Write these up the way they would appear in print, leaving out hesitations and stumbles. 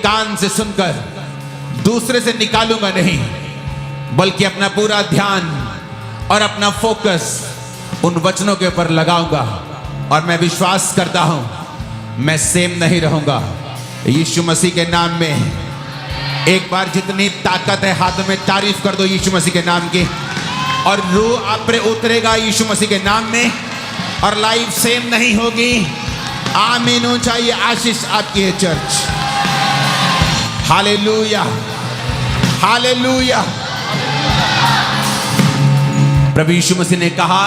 कान से सुनकर दूसरे से निकालूंगा नहीं, बल्कि अपना पूरा ध्यान और अपना फोकस उन वचनों के ऊपर लगाऊंगा। और मैं विश्वास करता हूं मैं सेम नहीं रहूंगा। यीशु मसीह के नाम में एक बार जितनी ताकत है हाथों में तारीफ कर दो यीशु मसीह के नाम की, और रूह आप पर उतरेगा यीशु मसीह के नाम में, और लाइफ सेम नहीं होगी। आमीन हो चाहिए। आशीष आपकी है चर्च। Hallelujah, hallelujah. प्रभु यीशु मसीह ने कहा,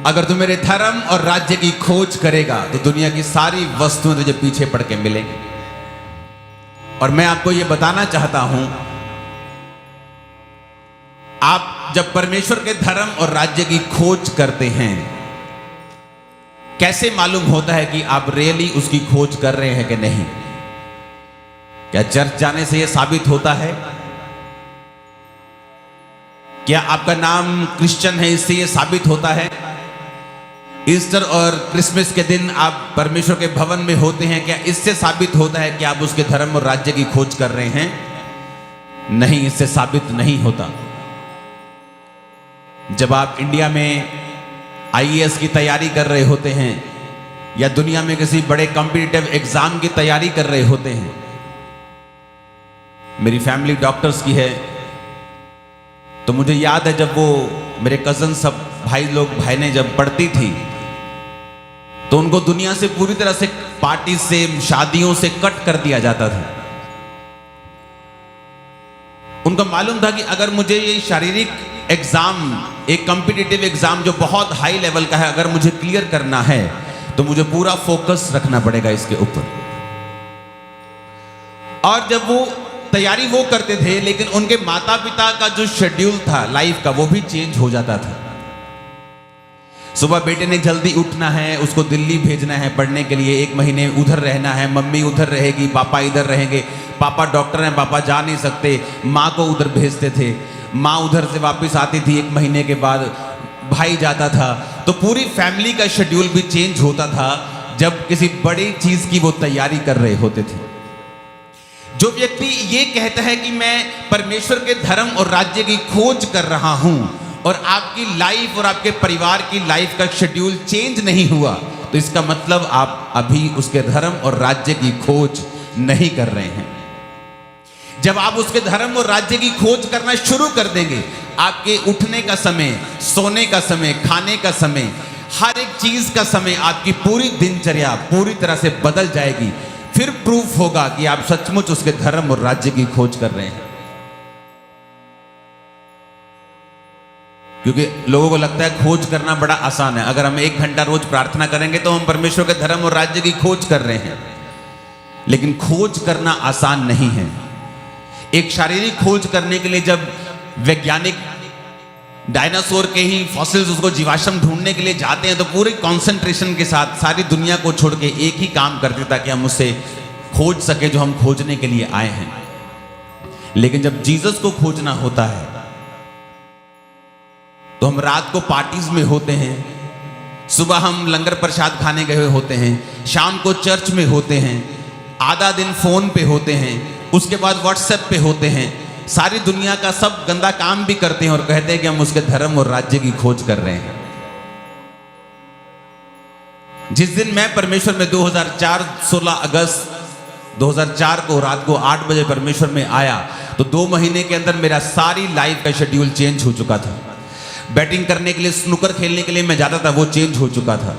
अगर तू मेरे धर्म और राज्य की खोज करेगा तो दुनिया की सारी वस्तुएं तुझे पीछे पड़ के मिलेंगी। और मैं आपको यह बताना चाहता हूं, आप जब परमेश्वर के धर्म और राज्य की खोज करते हैं, कैसे मालूम होता है कि आप रियली उसकी खोज कर रहे हैं कि नहीं? क्या चर्च जाने से यह साबित होता है? क्या आपका नाम क्रिश्चियन है इससे यह साबित होता है? ईस्टर और क्रिसमस के दिन आप परमेश्वर के भवन में होते हैं, क्या इससे साबित होता है कि आप उसके धर्म और राज्य की खोज कर रहे हैं? नहीं, इससे साबित नहीं होता। जब आप इंडिया में आईएएस की तैयारी कर रहे होते हैं या दुनिया में किसी बड़े कॉम्पिटिटिव एग्जाम की तैयारी कर रहे होते हैं, मेरी फैमिली डॉक्टर्स की है, तो मुझे याद है जब वो मेरे कजन सब भाई ने जब पढ़ती थी तो उनको दुनिया से पूरी तरह से, पार्टी से, शादियों से कट कर दिया जाता था। उनको मालूम था कि अगर मुझे ये शारीरिक एग्जाम, एक कॉम्पिटिटिव एग्जाम जो बहुत हाई लेवल का है, अगर मुझे क्लियर करना है तो मुझे पूरा फोकस रखना पड़ेगा इसके ऊपर। और जब वो तैयारी वो करते थे, लेकिन उनके माता पिता का जो शेड्यूल था लाइफ का, वो भी चेंज हो जाता था। सुबह बेटे ने जल्दी उठना है, उसको दिल्ली भेजना है पढ़ने के लिए, 1 महीने उधर रहना है, मम्मी उधर रहेगी, पापा इधर रहेंगे। पापा डॉक्टर हैं, पापा जा नहीं सकते, माँ को उधर भेजते थे, माँ उधर से वापस आती थी 1 महीने के बाद, भाई जाता था। तो पूरी फैमिली का शेड्यूल भी चेंज होता था जब किसी बड़ी चीज की वो तैयारी कर रहे होते थे। जो व्यक्ति ये कहता है कि मैं परमेश्वर के धर्म और राज्य की खोज कर रहा हूं, और आपकी लाइफ और आपके परिवार की लाइफ का शेड्यूल चेंज नहीं हुआ, तो इसका मतलब आप अभी उसके धर्म और राज्य की खोज नहीं कर रहे हैं। जब आप उसके धर्म और राज्य की खोज करना शुरू कर देंगे, आपके उठने का समय, सोने का समय, खाने का समय, हर एक चीज का समय, आपकी पूरी दिनचर्या पूरी तरह से बदल जाएगी। फिर प्रूफ होगा कि आप सचमुच उसके धर्म और राज्य की खोज कर रहे हैं। क्योंकि लोगों को लगता है खोज करना बड़ा आसान है, अगर हम 1 घंटा रोज प्रार्थना करेंगे तो हम परमेश्वर के धर्म और राज्य की खोज कर रहे हैं। लेकिन खोज करना आसान नहीं है। एक शारीरिक खोज करने के लिए जब वैज्ञानिक डायनासोर के ही फॉसिल्स, उसको जीवाश्म ढूंढने के लिए जाते हैं, तो पूरे कंसंट्रेशन के साथ सारी दुनिया को छोड़ के एक ही काम करते ताकि हम उससे खोज सके जो हम खोजने के लिए आए हैं। लेकिन जब जीसस को खोजना होता है तो हम रात को पार्टीज में होते हैं, सुबह हम लंगर प्रसाद खाने गए हुए होते हैं, शाम को चर्च में होते हैं, आधा दिन फोन पे होते हैं, उसके बाद व्हाट्सएप पे होते हैं, सारी दुनिया का सब गंदा काम भी करते हैं और कहते हैं कि हम उसके धर्म और राज्य की खोज कर रहे हैं। जिस दिन मैं परमेश्वर में 2004 16 अगस्त 2004 को रात को 8 बजे परमेश्वर में आया, तो 2 महीने के अंदर मेरा सारी लाइफ का शेड्यूल चेंज हो चुका था। बैटिंग करने के लिए, स्नूकर खेलने के लिए मैं जाता था, वो चेंज हो चुका था।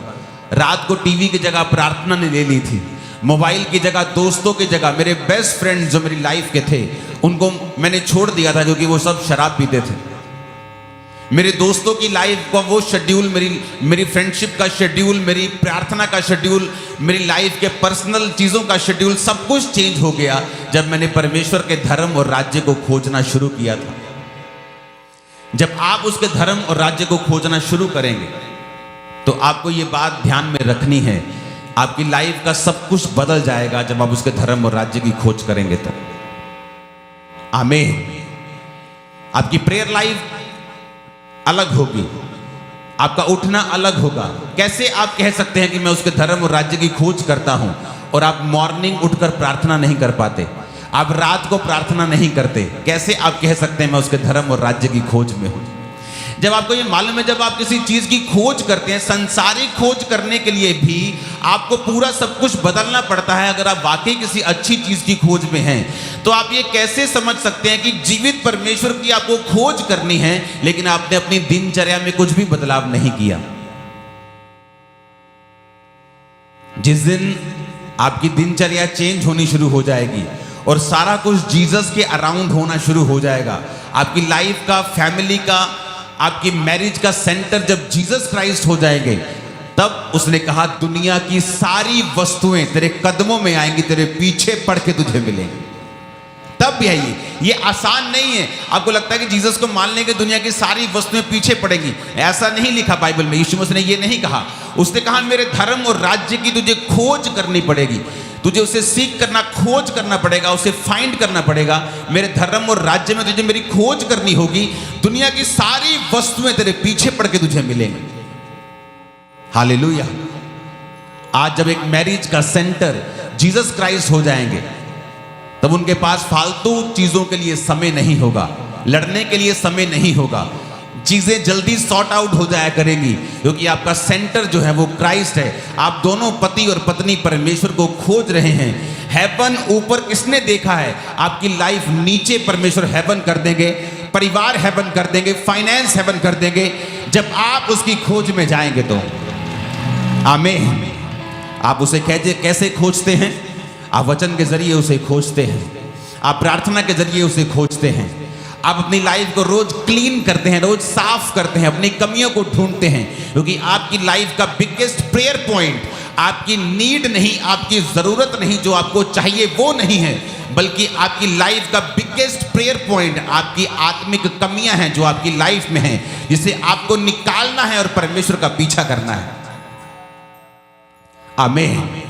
रात को टीवी की जगह प्रार्थना ने ले ली थी, मोबाइल की जगह, दोस्तों की जगह, मेरे बेस्ट फ्रेंड जो मेरी लाइफ के थे उनको मैंने छोड़ दिया था, क्योंकि वो सब शराब पीते थे। मेरे दोस्तों की लाइफ का वो शेड्यूल, मेरी फ्रेंडशिप का शेड्यूल, मेरी प्रार्थना का शेड्यूल, मेरी लाइफ के पर्सनल चीज़ों का शेड्यूल, सब कुछ चेंज हो गया जब मैंने परमेश्वर के धर्म और राज्य को खोजना शुरू किया था। जब आप उसके धर्म और राज्य को खोजना शुरू करेंगे तो आपको ये बात ध्यान में रखनी है, आपकी लाइफ का सब कुछ बदल जाएगा जब आप उसके धर्म और राज्य की खोज करेंगे तब। आमीन। आपकी प्रेयर लाइफ अलग होगी, आपका उठना अलग होगा। कैसे आप कह सकते हैं कि मैं उसके धर्म और राज्य की खोज करता हूं और आप मॉर्निंग उठकर प्रार्थना नहीं कर पाते, आप रात को प्रार्थना नहीं करते, कैसे आप कह सकते हैं मैं उसके धर्म और राज्य की खोज में हूं? जब आपको ये मालूम है, जब आप किसी चीज की खोज करते हैं, संसारिक खोज करने के लिए भी आपको पूरा सब कुछ बदलना पड़ता है। अगर आप वाकई किसी अच्छी चीज की खोज में हैं, तो आप ये कैसे समझ सकते हैं कि जीवित परमेश्वर की आपको खोज करनी है, लेकिन आपने अपनी दिनचर्या में कुछ भी बदलाव नहीं किया? जिस दिन आपकी दिनचर्या चेंज होनी शुरू हो जाएगी और सारा कुछ जीसस के अराउंड होना शुरू हो जाएगा, आपकी लाइफ का, फैमिली का, आपकी मैरिज का सेंटर जब जीसस क्राइस्ट हो जाएंगे, तब उसने कहा दुनिया की सारी वस्तुएं तेरे कदमों में आएंगी, तेरे पीछे पड़ के तुझे मिलेंगी। तब भी है ये आसान नहीं है। आपको लगता है कि जीसस को मानने के दुनिया की सारी वस्तुएं पीछे पड़ेंगी, ऐसा नहीं लिखा बाइबल में। यीशु मसीह ने ये नहीं कहा। उसने कहा मेरे धर्म और राज्य की तुझे खोज करनी पड़ेगी, तुझे उसे सीख करना, खोज करना पड़ेगा, उसे फाइंड करना पड़ेगा। मेरे धर्म और राज्य में तुझे मेरी खोज करनी होगी, दुनिया की सारी वस्तुएं तेरे पीछे पड़ के तुझे मिलेंगी। हालेलुया। आज जब एक मैरिज का सेंटर जीसस क्राइस्ट हो जाएंगे, तब उनके पास फालतू चीजों के लिए समय नहीं होगा, लड़ने के लिए समय नहीं होगा, चीजें जल्दी सॉर्ट आउट हो जाया करेंगी, क्योंकि आपका सेंटर जो है वो क्राइस्ट है। आप दोनों पति और पत्नी परमेश्वर को खोज रहे हैं। हेवन ऊपर किसने देखा है? आपकी लाइफ नीचे परमेश्वर हेवन कर देंगे, परिवार हेवन कर देंगे, फाइनेंस हेवन कर देंगे, जब आप उसकी खोज में जाएंगे तो। आमीन। आप उसे कैसे खोजते हैं? आप वचन के जरिए उसे खोजते हैं, आप प्रार्थना के जरिए उसे खोजते हैं, आप अपनी लाइफ को रोज क्लीन करते हैं, रोज साफ करते हैं, अपनी कमियों को ढूंढते हैं, क्योंकि आपकी लाइफ का बिगेस्ट प्रेयर पॉइंट आपकी नीड नहीं, आपकी जरूरत नहीं, जो आपको चाहिए वो नहीं है, बल्कि आपकी लाइफ का बिगेस्ट प्रेयर पॉइंट आपकी आत्मिक कमियां हैं जो आपकी लाइफ में हैं, जिसे आपको निकालना है और परमेश्वर का पीछा करना है। आमीन।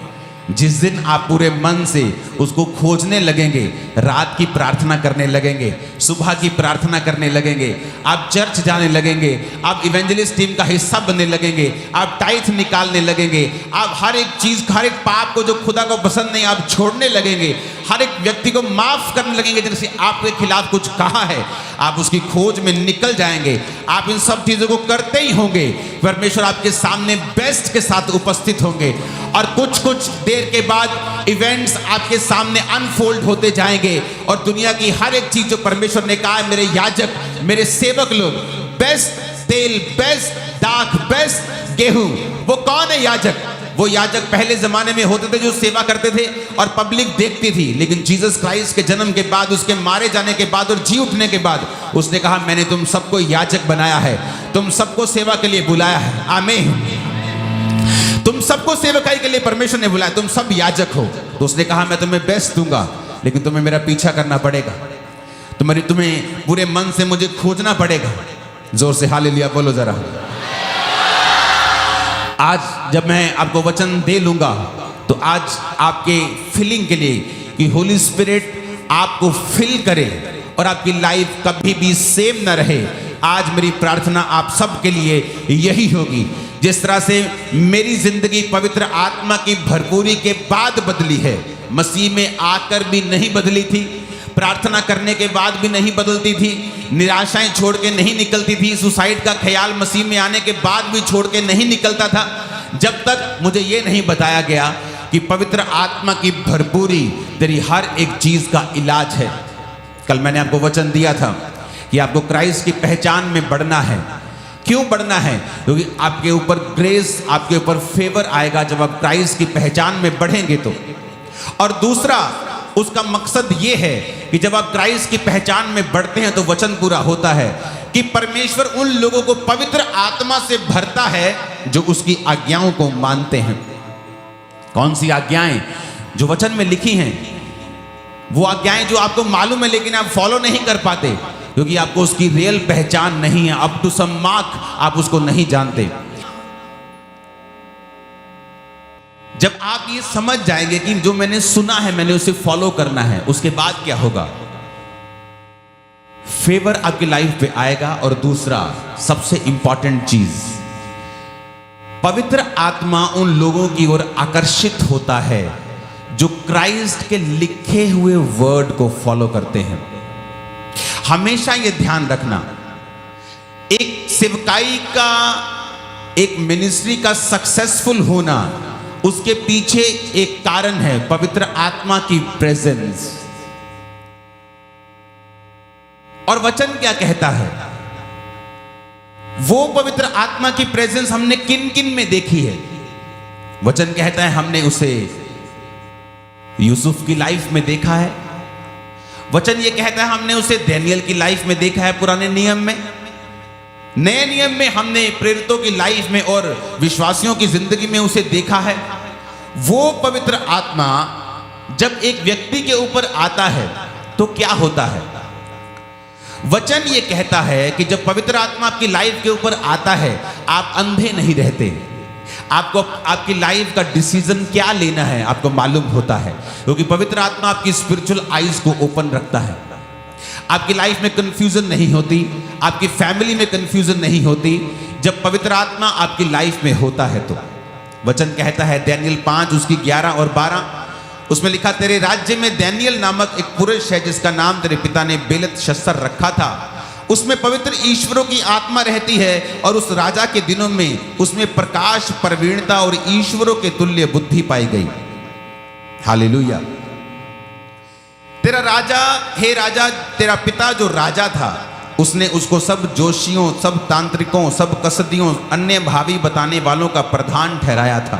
जिस दिन आप पूरे मन से उसको खोजने लगेंगे, रात की प्रार्थना करने लगेंगे, सुबह की प्रार्थना करने लगेंगे, आप चर्च जाने लगेंगे, आप इवेंजलिस्ट टीम का हिस्सा बनने लगेंगे, आप टाइथ निकालने लगेंगे, आप हर एक चीज, हर एक पाप को जो खुदा को पसंद नहीं आप छोड़ने लगेंगे, हर एक व्यक्ति को माफ करने लगेंगे जिनसे आपके खिलाफ कुछ कहा है, आप उसकी खोज में निकल जाएंगे। आप इन सब चीजों को करते ही होंगे, परमेश्वर आपके सामने बेस्ट के साथ उपस्थित होंगे, और कुछ कुछ देर के बाद इवेंट्स आपके सामने अनफोल्ड होते जाएंगे, और दुनिया की हर एक चीज जो परमेश्वर ने कहा है, मेरे याजक, मेरे सेवक लोग, बेस्ट तेल, बेस्ट दाख, बेस्ट गेहूं, वो कौन है याजक? वो याजक पहले जमाने में होते थे जो सेवा करते थे और पब्लिक देखती थी, लेकिन जीसस क्राइस्ट के जन्म के बाद, उसके मारे जाने के बाद और जी उठने के बाद उसने कहा मैंने तुम सबको याजक बनाया है, तुम सबको सेवा के लिए बुलाया है। आमीन। तुम सबको सेवकाई के लिए परमेश्वर ने बुलाया, तुम सब याजक हो। तो उसने कहा मैं तुम्हें बेस्ट दूंगा, लेकिन तुम्हें मेरा पीछा करना पड़ेगा, तुम्हें पूरे मन से मुझे खोजना पड़ेगा। जोर से हालेलुया बोलो जरा। आज जब मैं आपको वचन दे लूंगा, तो आज आपके फिलिंग के लिए कि होली स्पिरिट आपको फिल करे और आपकी लाइफ कभी भी सेम ना रहे, आज मेरी प्रार्थना आप सब के लिए यही होगी। जिस तरह से मेरी जिंदगी पवित्र आत्मा की भरपूरी के बाद बदली है, मसीह में आकर भी नहीं बदली थी, प्रार्थना करने के बाद भी नहीं बदलती थी, निराशाएं छोड़ के नहीं निकलती थी, सुसाइड का ख्याल मसीह में आने के बाद भी छोड़ के नहीं निकलता था, जब तक मुझे ये नहीं बताया गया कि पवित्र आत्मा की भरपूरी तेरी हर एक चीज का इलाज है। कल मैंने आपको वचन दिया था कि आपको क्राइस्ट की पहचान में बढ़ना है। क्यों बढ़ना है? क्योंकि आपके ऊपर ग्रेस, आपके ऊपर फेवर आएगा जब आप क्राइस्ट की पहचान में बढ़ेंगे तो। और दूसरा उसका मकसद ये है कि जब आप क्राइस्ट की पहचान में बढ़ते हैं तो वचन पूरा होता है कि परमेश्वर उन लोगों को पवित्र आत्मा से भरता है जो उसकी आज्ञाओं को मानते हैं। कौन सी आज्ञाएं? जो वचन में लिखी हैं, वो आज्ञाएं जो आपको मालूम है लेकिन आप फॉलो नहीं कर पाते, क्योंकि आपको उसकी रियल पहचान नहीं है, अप टू सम मार्क आप उसको नहीं जानते। जब आप ये समझ जाएंगे कि जो मैंने सुना है मैंने उसे फॉलो करना है, उसके बाद क्या होगा? फेवर आपकी लाइफ पे आएगा। और दूसरा सबसे इंपॉर्टेंट चीज, पवित्र आत्मा उन लोगों की ओर आकर्षित होता है जो क्राइस्ट के लिखे हुए वर्ड को फॉलो करते हैं। हमेशा ये ध्यान रखना, एक सेवकाई का, एक मिनिस्ट्री का सक्सेसफुल होना, उसके पीछे एक कारण है, पवित्र आत्मा की प्रेजेंस। और वचन क्या कहता है? वो पवित्र आत्मा की प्रेजेंस हमने किन किन में देखी है? वचन कहता है हमने उसे यूसुफ की लाइफ में देखा है। वचन ये कहता है हमने उसे दानियेल की लाइफ में देखा है पुराने नियम में। नए नियम में हमने प्रेरितों की लाइफ में और विश्वासियों की जिंदगी में उसे देखा है। वो पवित्र आत्मा जब एक व्यक्ति के ऊपर आता है तो क्या होता है? वचन ये कहता है कि जब पवित्र आत्मा आपकी लाइफ के ऊपर आता है, आप अंधे नहीं रहते। आपको आपकी लाइफ का डिसीजन क्या लेना है आपको मालूम होता है, क्योंकि पवित्र आत्मा आपकी स्पिरिचुअल आईज को ओपन रखता है। आपकी लाइफ में कंफ्यूजन नहीं होती, आपकी फैमिली में कंफ्यूजन नहीं होती जब पवित्र आत्मा आपकी लाइफ में होता है। तो वचन कहता है दानियेल 5 उसकी 11 और 12, उसमें लिखा, तेरे राज्य में दानियेल नामक एक पुरुष है जिसका नाम तेरे पिता ने बेलतशस्सर रखा था। उसमें पवित्र ईश्वरों की आत्मा रहती है और उस राजा के दिनों में उसमें प्रकाश, प्रवीणता और ईश्वरों के तुल्य बुद्धि पाई गई। हालेलुया। तेरा राजा, हे राजा, तेरा पिता जो राजा था, उसने उसको सब जोशियों, सब तांत्रिकों, सब कसदियों, अन्य भावी बताने वालों का प्रधान ठहराया था,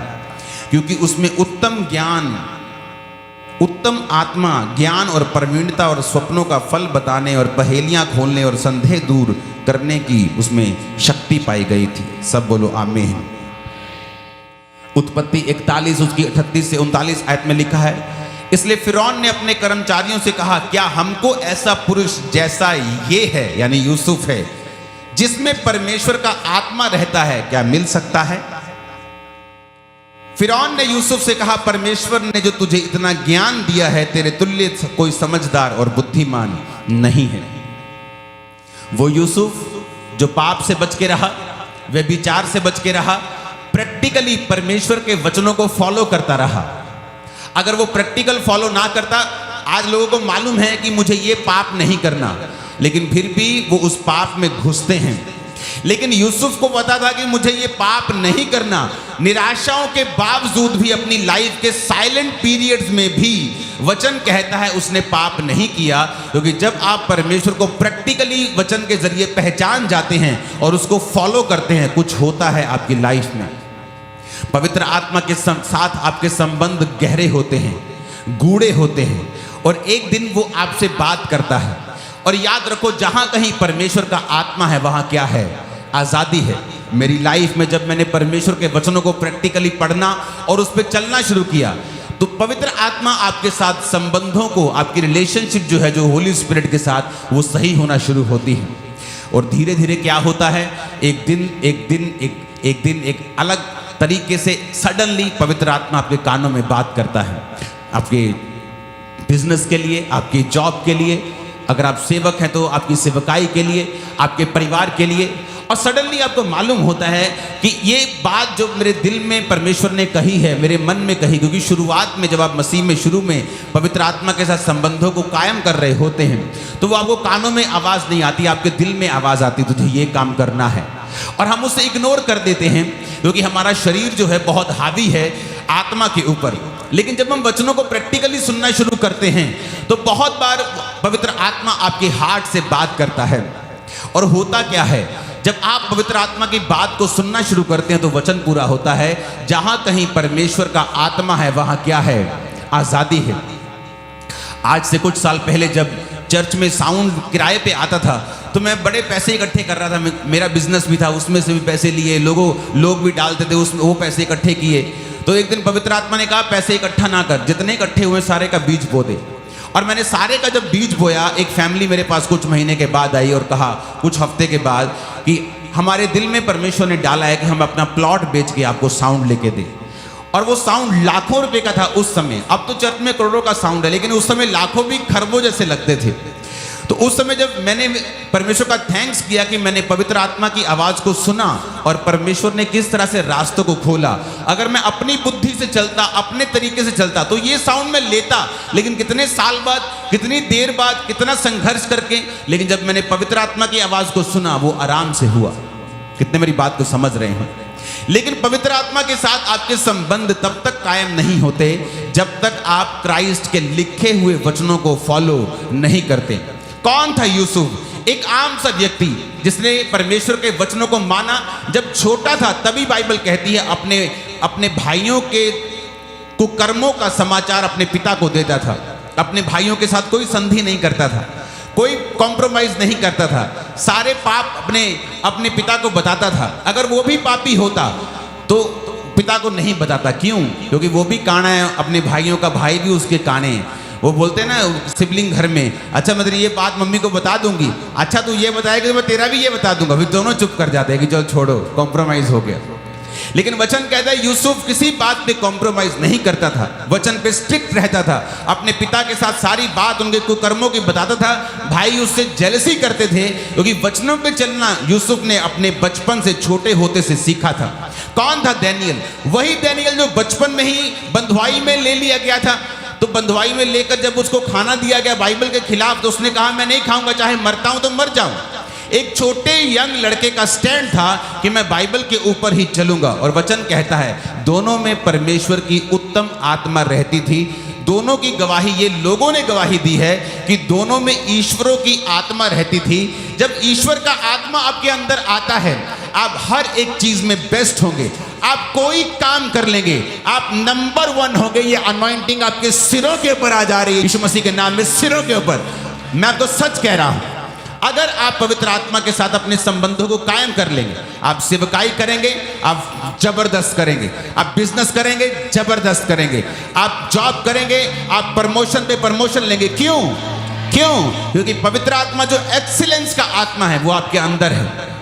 क्योंकि उसमें उत्तम ज्ञान, उत्तम आत्मा, ज्ञान और प्रवीणता और स्वप्नों का फल बताने और पहेलियां खोलने और संदेह दूर करने की उसमें शक्ति पाई गई थी। सब बोलो आमीन। उत्पत्ति 41 उसकी 38 से 39 आयत में लिखा है, इसलिए फिरौन ने अपने कर्मचारियों से कहा, क्या हमको ऐसा पुरुष जैसा ये है, यानी यूसुफ है, जिसमें परमेश्वर का आत्मा रहता है, क्या मिल सकता है? फिरौन ने यूसुफ से कहा, परमेश्वर ने जो तुझे इतना ज्ञान दिया है, तेरे तुल्य कोई समझदार और बुद्धिमान नहीं है। वो यूसुफ जो पाप से बच के रहा, व्यभिचार से बच के रहा, प्रैक्टिकली परमेश्वर के वचनों को फॉलो करता रहा। अगर वो प्रैक्टिकल फॉलो ना करता, आज लोगों को मालूम है कि मुझे ये पाप नहीं करना, लेकिन फिर भी वो उस पाप में घुसते हैं। लेकिन यूसुफ को पता था कि मुझे ये पाप नहीं करना। निराशाओं के बावजूद भी अपनी लाइफ के साइलेंट पीरियड्स में भी वचन कहता है उसने पाप नहीं किया, क्योंकि जब आप परमेश्वर को प्रैक्टिकली वचन के जरिए पहचान जाते हैं और उसको फॉलो करते हैं, कुछ होता है आपकी लाइफ में। पवित्र आत्मा के साथ आपके संबंध गहरे होते हैं, गूढ़े होते हैं, और एक दिन वो आपसे बात करता है। और याद रखो, जहां कहीं परमेश्वर का आत्मा है वहां क्या है? आजादी है। मेरी लाइफ में जब मैंने परमेश्वर के वचनों को प्रैक्टिकली पढ़ना और उस पर चलना शुरू किया, तो पवित्र आत्मा आपके साथ संबंधों को, आपकी रिलेशनशिप जो है, जो होली स्पिरिट के साथ, वो सही होना शुरू होती है। और धीरे धीरे क्या होता है, एक दिन एक अलग तरीके से सडनली पवित्र आत्मा आपके कानों में बात करता है, आपके बिजनेस के लिए, आपकी जॉब के लिए, अगर आप सेवक हैं तो आपकी सेवकाई के लिए, आपके परिवार के लिए। और सडनली आपको मालूम होता है कि ये बात जो मेरे दिल में परमेश्वर ने कही है, मेरे मन में कही, क्योंकि शुरुआत में जब आप मसीह में शुरू में पवित्र आत्मा के साथ संबंधों को कायम कर रहे होते हैं, तो वो आपको कानों में आवाज़ नहीं आती, आपके दिल में आवाज़ आती, तुझे ये काम करना है। और हम उसे इग्नोर कर देते हैं, क्योंकि हमारा शरीर जो है बहुत हावी है आत्मा के ऊपर। लेकिन जब हम वचनों को प्रैक्टिकली सुनना शुरू करते हैं, तो बहुत बार पवित्र आत्मा आपके हार्ट से बात करता है। और होता क्या है, जब आप पवित्र आत्मा की बात को सुनना शुरू करते हैं तो वचन पूरा होता है। जहां कहीं परमेश्वर का आत्मा है वहां क्या है? आजादी है। आज से कुछ साल पहले जब चर्च में साउंड किराए पे आता था, तो मैं बड़े पैसे इकट्ठे कर रहा था। मेरा बिजनेस भी था, उसमें से भी पैसे लिए, लोग भी डालते थे उसमें, वो पैसे इकट्ठे किए। तो एक दिन पवित्र आत्मा ने कहा, पैसे इकट्ठा ना कर, जितने इकट्ठे हुए सारे का बीज बो दे। और मैंने सारे का जब बीज बोया, एक फैमिली मेरे पास कुछ महीने के बाद आई और कहा, कुछ हफ्ते के बाद, कि हमारे दिल में परमेश्वर ने डाला है कि हम अपना प्लॉट बेच के आपको साउंड लेके दें। और वो साउंड लाखों रुपए का था उस समय। अब तो चर्च में करोड़ों का साउंड है, लेकिन उस समय लाखों भी खरबों जैसे लगते थे। तो उस समय जब मैंने परमेश्वर का थैंक्स किया कि मैंने पवित्र आत्मा की आवाज को सुना और परमेश्वर ने किस तरह से रास्तों को खोला। अगर मैं अपनी बुद्धि से चलता, अपने तरीके से चलता, तो ये साउंड मैं लेता, लेकिन कितने साल बाद, कितनी देर बाद, कितना संघर्ष करके, लेकिन जब मैंने पवित्र आत्मा की आवाज को सुना वो आराम से हुआ। कितने मेरी बात को समझ रहे हैं? लेकिन पवित्र आत्मा के साथ आपके संबंध तब तक कायम नहीं होते जब तक आप क्राइस्ट के लिखे हुए वचनों को फॉलो नहीं करते। कौन था यूसुफ? एक आम सा व्यक्ति जिसने परमेश्वर के वचनों को माना। जब छोटा था तभी बाइबल कहती है अपने भाइयों के कुकर्मों का समाचार अपने पिता को देता था। अपने भाइयों के साथ कोई संधि नहीं करता था, कोई कॉम्प्रोमाइज नहीं करता था, सारे पाप अपने पिता को बताता था। अगर वो भी पापी होता तो पिता को नहीं बताता। क्यों? क्योंकि वो भी काना है, अपने भाइयों का भाई भी उसके काने हैं। वो बोलते हैं ना सिबलिंग घर में, अच्छा मैं तेरी ये बात मम्मी को बता दूंगी, अच्छा तू ये बताएगा तो मैं तेरा भी ये बता दूंगा। फिर दोनों चुप कर जाते हैं कि चल छोड़ो, कॉम्प्रोमाइज हो गया। लेकिन वचन कहता है यूसुफ किसी बात पे कॉम्प्रोमाइज नहीं करता था, वचन पे स्ट्रिक्ट रहता था। अपने पिता के साथ सारी बात उनके कुकर्मों की बताता था। भाई उससे जेलसी करते थे क्योंकि वचनों पे चलना यूसुफ ने अपने बचपन से, छोटे होते से सीखा था। कौन था? डैनियल। वही डैनियल जो बचपन में ही बंधुआई में ले लिया गया था। तो बंधुआई में लेकर जब उसको खाना दिया गया बाइबल के खिलाफ, तो उसने कहा मैं नहीं खाऊंगा, चाहे मरता हूं तो मर जाऊं। एक छोटे यंग लड़के का स्टैंड था कि मैं बाइबल के ऊपर ही चलूंगा। और वचन कहता है दोनों में परमेश्वर की उत्तम आत्मा रहती थी। दोनों की गवाही, ये लोगों ने गवाही दी है कि दोनों में ईश्वरों की आत्मा रहती थी। जब ईश्वर का आत्मा आपके अंदर आता है, आप हर एक चीज में बेस्ट होंगे, आप कोई काम कर लेंगे, आप नंबर 1 होंगे। ये अनॉइंटिंग आपके सिरों के ऊपर आ जा रही है, यीशु मसीह के नाम में, सिरों के ऊपर। मैं आपको सच कह रहा हूं, अगर आप पवित्र आत्मा के साथ अपने संबंधों को कायम कर लेंगे, आप सेवकाई करेंगे, आप जबरदस्त करेंगे, आप बिजनेस करेंगे, जबरदस्त करेंगे, आप जॉब करेंगे, आप प्रमोशन पे प्रमोशन लेंगे। क्यों? क्योंकि पवित्र आत्मा जो एक्सीलेंस का आत्मा है वो आपके अंदर है।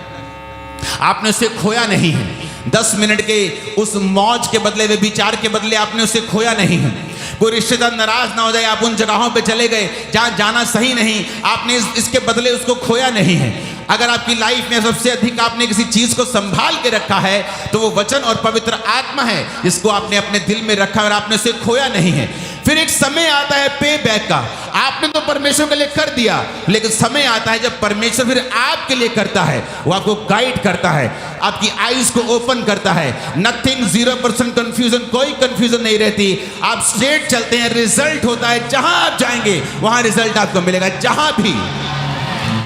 आपने उसे खोया नहीं है। 10 मिनट के उस मौज के बदले, वे विचार के बदले आपने उसे खोया नहीं है। कोई रिश्तेदार नाराज ना हो जाए, आप उन जगहों पे चले गए जहां जाना सही नहीं, आपने इसके बदले उसको खोया नहीं है। अगर आपकी लाइफ में सबसे अधिक आपने किसी चीज को संभाल के रखा है तो वो वचन और पवित्र आत्मा है, जिसको आपने अपने दिल में रखा और आपने उसे खोया नहीं है। फिर एक समय आता है पे बैक का। आपने तो परमेश्वर के लिए कर दिया, लेकिन समय आता है जब परमेश्वर फिर आपके लिए करता है। वो आपको गाइड करता है, आपकी आईज को ओपन करता है। नथिंग, 0% कंफ्यूजन, कोई कंफ्यूजन नहीं रहती। आप स्ट्रेट चलते हैं, रिजल्ट होता है। जहां आप जाएंगे वहां रिजल्ट आपको मिलेगा, जहां भी।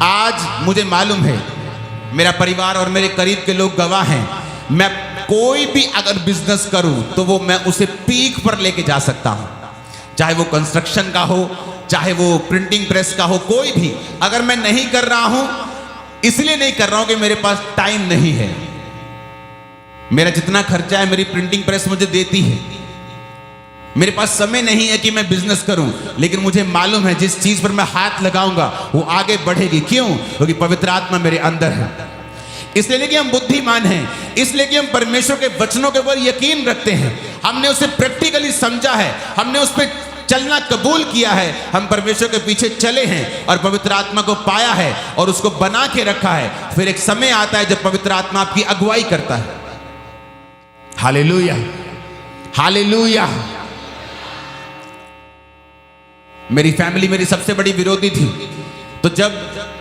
आज मुझे मालूम है, मेरा परिवार और मेरे करीब के लोग गवाह हैं, मैं कोई भी अगर बिजनेस करूं तो वो मैं उसे पीक पर लेके जा सकता हूं। चाहे वो कंस्ट्रक्शन का हो, चाहे वो प्रिंटिंग प्रेस का हो, कोई भी। अगर मैं नहीं कर रहा हूं, इसलिए नहीं कर रहा हूं कि मेरे पास टाइम नहीं है। मेरा जितना खर्चा है मेरी प्रिंटिंग प्रेस मुझे देती है। मेरे पास समय नहीं है कि मैं बिजनेस करूं, लेकिन मुझे मालूम है जिस चीज पर मैं हाथ लगाऊंगा वो आगे बढ़ेगी। क्यों? क्योंकि पवित्र आत्मा मेरे अंदर है। इसलिए नहीं कि हम बुद्धिमान हैं, इसलिए कि हम परमेश्वर के वचनों के ऊपर यकीन रखते हैं। हमने उसे प्रैक्टिकली समझा है, हमने उस पर चलना कबूल किया है, हम परमेश्वर के पीछे चले हैं और पवित्र आत्मा को पाया है और उसको बना के रखा है। फिर एक समय आता है जब पवित्र आत्मा आपकी अगुवाई करता है। Hallelujah, hallelujah. मेरी फैमिली मेरी सबसे बड़ी विरोधी थी, तो जब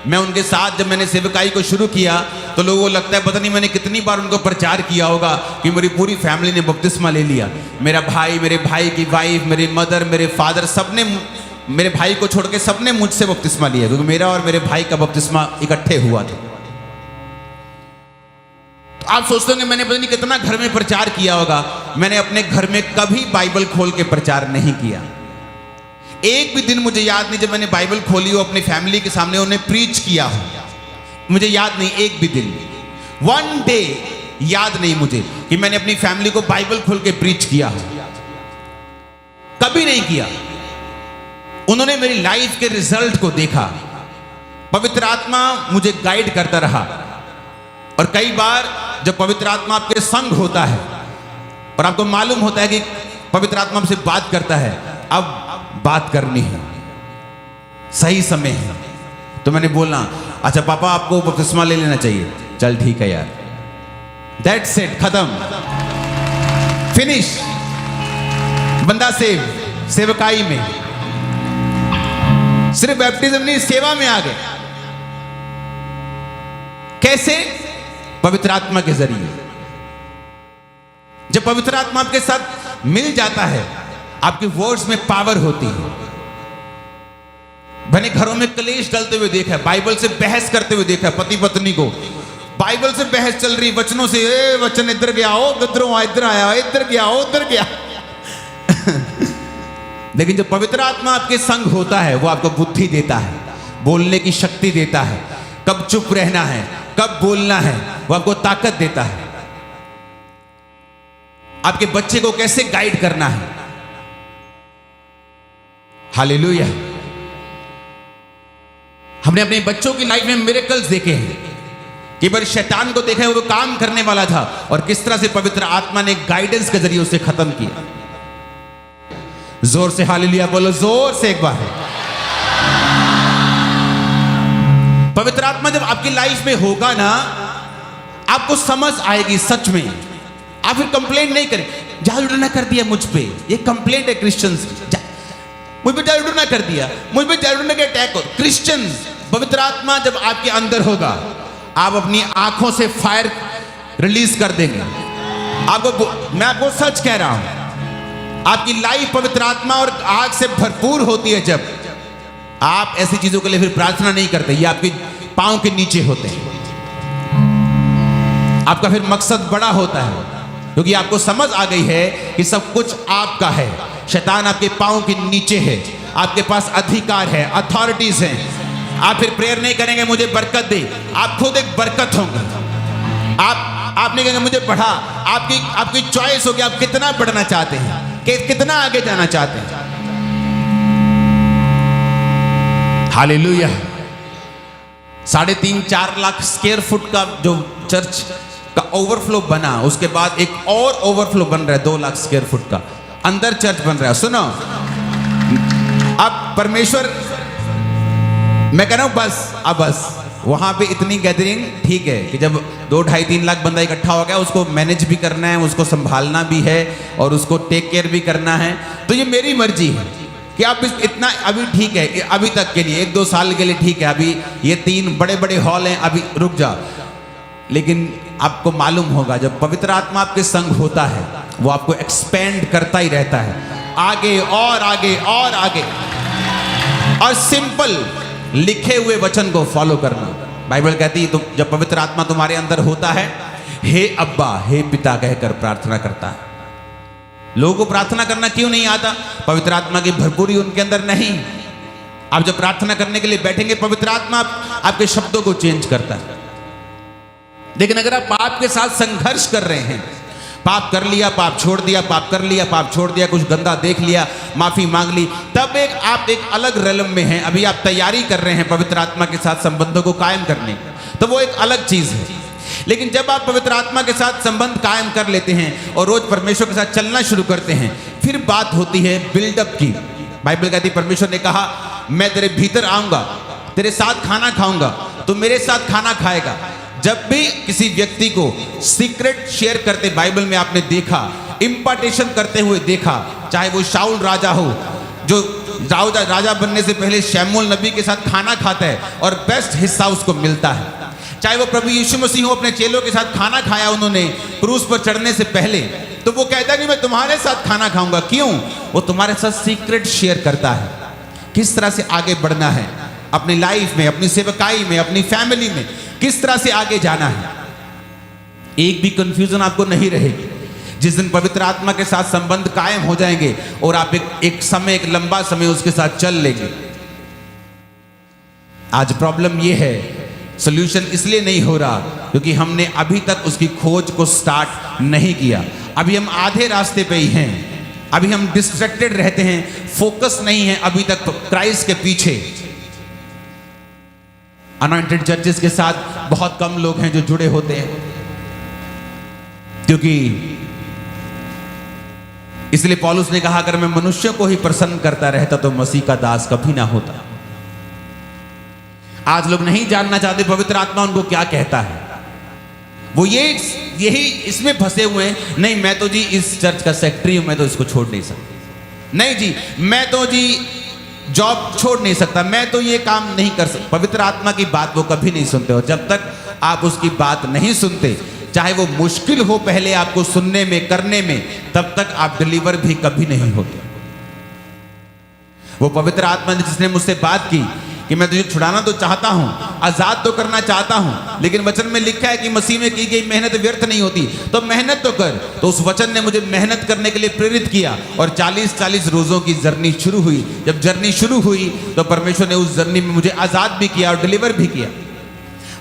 मैं उनके साथ, जब मैंने सेवकाई को शुरू किया तो लोगों को लगता है पता नहीं मैंने कितनी बार उनको प्रचार किया होगा कि मेरी पूरी फैमिली ने बपतिस्मा ले लिया। मेरा भाई, मेरे भाई की वाइफ, मेरी मदर, मेरे फादर, सबने, मेरे भाई को छोड़ के सबने मुझसे बपतिस्मा लिया, क्योंकि मेरा और मेरे भाई का बपतिस्मा इकट्ठे हुआ था। तो आप सोचते होंगे मैंने पता नहीं कितना घर में प्रचार किया होगा। मैंने अपने घर में कभी बाइबल खोल के प्रचार नहीं किया। एक भी दिन मुझे याद नहीं जब मैंने बाइबल खोली हो अपनी फैमिली के सामने उन्हें प्रीच किया हो, मुझे याद नहीं। एक भी दिन, 1 डे याद नहीं मुझे कि मैंने अपनी फैमिली को बाइबल खोल के प्रीच किया हो, कभी नहीं किया। उन्होंने मेरी लाइफ के रिजल्ट को देखा, पवित्र आत्मा मुझे गाइड करता रहा। और कई बार जब पवित्र आत्मा आपके संग होता है और आपको मालूम होता है कि पवित्र आत्मा आपसे बात करता है, अब बात करनी है, सही समय है, तो मैंने बोला, अच्छा पापा आपको बपतिस्मा ले लेना चाहिए। चल ठीक है यार, दैट्स इट, खत्म, फिनिश। बंदा सेवकाई में, सिर्फ बैप्टिज्म नहीं, सेवा में आ गए। कैसे? पवित्र आत्मा के जरिए। जब पवित्र आत्मा आपके साथ मिल जाता है, आपके वर्ड्स में पावर होती है। मैंने घरों में कलेश डलते हुए देखा है, बाइबल से बहस करते हुए देखा है, पति पत्नी को बाइबल से बहस चल रही, वचनों से, वचन इधर गया हो, गदरों इधर आया, इधर गया हो, उधर गया। लेकिन जब पवित्र आत्मा आपके संग होता है, वो आपको बुद्धि देता है, बोलने की शक्ति देता है, कब चुप रहना है, कब बोलना है, वो आपको ताकत देता है। आपके बच्चे को कैसे गाइड करना है। हालेलुया। हमने अपने बच्चों की लाइफ में मिरेकल्स देखे हैं कि बार शैतान को देखा है, वो काम करने वाला था और किस तरह से पवित्र आत्मा ने गाइडेंस के जरिए उसे खत्म किया। जोर से हालेलुया बोलो, जोर से एक बार। पवित्र आत्मा जब आपकी लाइफ में होगा ना, आपको समझ आएगी सच में। आप फिर कंप्लेंट नहीं करें, जादू टोना कर दिया मुझ पे, ये कंप्लेंट है क्रिश्चियंस, मुझ पे जादू टोना कर दिया, मुझ पे जादू टोना का अटैक हो। क्रिश्चियन, पवित्र आत्मा जब आपके अंदर होगा, आप अपनी आंखों से फायर रिलीज कर देंगे। मैं आपको सच कह रहा हूं, आपकी लाइफ पवित्र आत्मा और आग से भरपूर होती है। जब आप ऐसी चीजों के लिए फिर प्रार्थना नहीं करते, ये आपके पांव के नीचे होते हैं। आपका फिर मकसद बड़ा होता है, क्योंकि आपको समझ आ गई है कि सब कुछ आपका है। शैतान आपके पांव के नीचे है, आपके पास अधिकार है, अथॉरिटीज हैं। आप फिर प्रेयर नहीं करेंगे मुझे बरकत दे, आप खुद एक बरकत होंगे। आप नहीं कहेंगे मुझे बढ़ा, आपकी चॉइस होगी, आप कितना बढ़ना चाहते हैं, कितना आगे जाना चाहते हैं। हालेलुया। 3.5-4 लाख स्क्वायर फुट का जो चर्च का ओवरफ्लो बना, उसके बाद एक और ओवरफ्लो बन रहा है 2 लाख स्क्वायर फुट का, अंदर चर्च बन रहा है। सुनो, अब परमेश्वर, मैं कह रहा हूं बस वहां पे इतनी गैदरिंग ठीक है कि जब 2-2.5-3 लाख बंदा इकट्ठा हो गया, उसको मैनेज भी करना है, उसको संभालना भी है और उसको टेक केयर भी करना है। तो ये मेरी मर्जी है कि आप इतना, अभी ठीक है, अभी तक के लिए 1-2 साल के लिए ठीक है, अभी ये 3 बड़े बड़े हॉल हैं, अभी रुक जा। लेकिन आपको मालूम होगा, जब पवित्र आत्मा आपके संग होता है, वो आपको एक्सपेंड करता ही रहता है, आगे और आगे और आगे। और सिंपल लिखे हुए वचन को फॉलो करना। बाइबल कहती है, तो जब पवित्र आत्मा तुम्हारे अंदर होता है, हे अब्बा, हे पिता कहकर प्रार्थना करता है। लोगों को प्रार्थना करना क्यों नहीं आता? पवित्र आत्मा की भरपूरी उनके अंदर नहीं। आप जब प्रार्थना करने के लिए बैठेंगे, पवित्र आत्मा आपके शब्दों को चेंज करता है। लेकिन अगर आप पाप के साथ संघर्ष कर रहे हैं, पाप कर लिया, पाप छोड़ दिया, पाप कर लिया, पाप छोड़ दिया, कुछ गंदा देख लिया, माफी मांग ली, तब आप एक अलग रेलम में हैं। अभी आप तैयारी कर रहे हैं पवित्र आत्मा के साथ संबंधों को कायम करने, तो वो एक अलग चीज है। लेकिन जब आप पवित्र आत्मा के साथ संबंध कायम कर लेते हैं और रोज परमेश्वर के साथ चलना शुरू करते हैं, फिर बात होती है बिल्डअप की। बाइबल कहती है, परमेश्वर ने कहा, मैं तेरे भीतर आऊंगा, तेरे साथ खाना खाऊंगा, तो मेरे साथ खाना खाएगा। जब भी किसी व्यक्ति को सीक्रेट शेयर करते बाइबल में आपने देखा, इंपार्टेशन करते हुए देखा, चाहे वो शाऊल राजा हो, जो राजा बनने से पहले शमूएल नबी के साथ खाना खाता है और बेस्ट हिस्सा उसको मिलता है, चाहे वो प्रभु यीशु मसीह हो, अपने चेलों के साथ खाना खाया उन्होंने क्रूस पर चढ़ने से पहले, तो वो कहता है कि मैं तुम्हारे साथ खाना खाऊंगा। क्यों? वो तुम्हारे साथ सीक्रेट शेयर करता है, किस तरह से आगे बढ़ना है अपनी लाइफ में, अपनी सेवकाई में, अपनी फैमिली में, किस तरह से आगे जाना है। एक भी कंफ्यूजन आपको नहीं रहेगी। जिस दिन पवित्र आत्मा के साथ संबंध कायम हो जाएंगे और आप एक लंबा समय उसके साथ चल लेंगे। आज प्रॉब्लम यह है, सोल्यूशन इसलिए नहीं हो रहा क्योंकि हमने अभी तक उसकी खोज को स्टार्ट नहीं किया। अभी हम आधे रास्ते पे ही हैं, अभी हम डिस्ट्रैक्टेड रहते हैं, फोकस नहीं है अभी तक क्राइस्ट के पीछे। अनॉइंटेड चर्चेस के साथ बहुत कम लोग हैं जो जुड़े होते हैं, क्योंकि इसलिए पौलुस ने कहा, अगर मैं मनुष्यों को ही प्रसन्न करता रहता तो मसीह का दास कभी ना होता। आज लोग नहीं जानना चाहते पवित्र आत्मा उनको क्या कहता है। वो यही इसमें फंसे हुए हैं, नहीं मैं तो जी इस चर्च का सेक्रेटरी हूं, मैं तो इसको छोड़ नहीं सकता, नहीं जी मैं तो जी जॉब छोड़ नहीं सकता, मैं तो ये काम नहीं कर सकता। पवित्र आत्मा की बात वो कभी नहीं सुनते, और जब तक आप उसकी बात नहीं सुनते, चाहे वो मुश्किल हो पहले आपको सुनने में करने में, तब तक आप डिलीवर भी कभी नहीं होते। वो पवित्र आत्मा ने जिसने मुझसे बात की कि मैं तुझे छुड़ाना तो चाहता हूं, आजाद तो करना चाहता हूं, लेकिन वचन में लिखा है कि मसीह में की गई मेहनत व्यर्थ नहीं होती, तो मेहनत तो कर। तो उस वचन ने मुझे मेहनत करने के लिए प्रेरित किया, और 40-40 रोजों की जर्नी शुरू हुई। जब जर्नी शुरू हुई तो परमेश्वर ने उस जर्नी में मुझे आजाद भी किया और डिलीवर भी किया।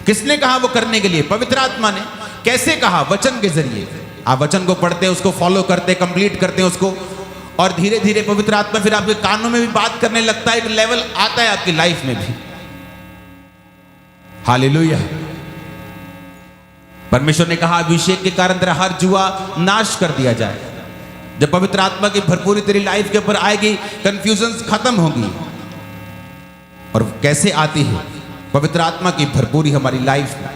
किसने कहा वो करने के लिए? पवित्र आत्मा ने। कैसे कहा? वचन के जरिए। आप वचन को पढ़ते हैं, उसको फॉलो करते, कंप्लीट करते हैं उसको, और धीरे धीरे पवित्र आत्मा फिर आपके कानों में भी बात करने लगता है, एक लेवल आता है आपकी लाइफ में भी। हालेलुया। परमेश्वर ने कहा अभिषेक के कारण तेरा हर जुआ नाश कर दिया जाए। जब पवित्र आत्मा की भरपूरी तेरी लाइफ के ऊपर आएगी, कंफ्यूजन खत्म होगी। और कैसे आती है पवित्र आत्मा की भरपूरी हमारी लाइफ में?